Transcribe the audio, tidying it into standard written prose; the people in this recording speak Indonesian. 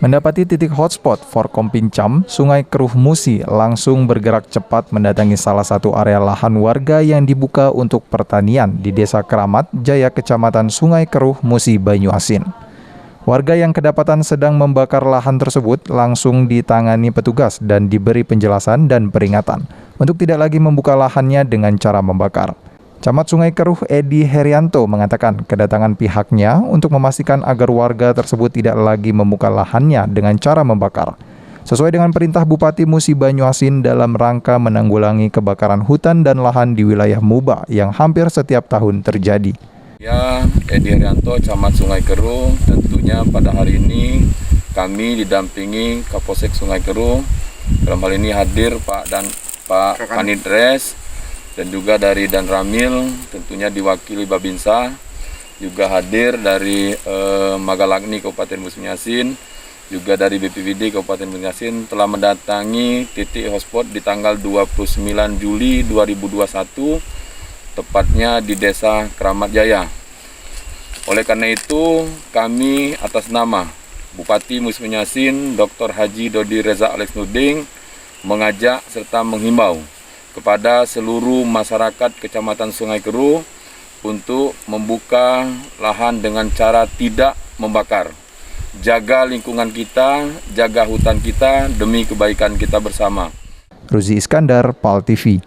Mendapati titik hotspot Forkompincam, Sungai Keruh Musi langsung bergerak cepat mendatangi salah satu area lahan warga yang dibuka untuk pertanian di Desa Keramat Jaya, Kecamatan Sungai Keruh Musi, Banyuasin. Warga yang kedapatan sedang membakar lahan tersebut langsung ditangani petugas dan diberi penjelasan dan peringatan untuk tidak lagi membuka lahannya dengan cara membakar. Camat Sungai Keruh Edi Herianto mengatakan kedatangan pihaknya untuk memastikan agar warga tersebut tidak lagi membuka lahannya dengan cara membakar. Sesuai dengan perintah Bupati Musi Banyuasin dalam rangka menanggulangi kebakaran hutan dan lahan di wilayah Muba yang hampir setiap tahun terjadi. Ya, Edi Herianto, Camat Sungai Keruh, tentunya pada hari ini kami didampingi Kapolsek Sungai Keruh. Dalam hal ini hadir Pak Kanidres, dan juga dari Dan Ramil, tentunya diwakili Babinsa, juga hadir dari Magalagni Kabupaten Musi Banyuasin, juga dari BPBD Kabupaten Musi Banyuasin telah mendatangi titik hotspot di tanggal 29 Juli 2021, tepatnya di Desa Keramat Jaya. Oleh karena itu, kami atas nama Bupati Musi Banyuasin, Dr. Haji Dodi Reza Alex Nuding, mengajak serta menghimbau kepada seluruh masyarakat Kecamatan Sungai Keruh untuk membuka lahan dengan cara tidak membakar. Jaga lingkungan kita, jaga hutan kita demi kebaikan kita bersama. Ruzi Iskandar, PAL TV.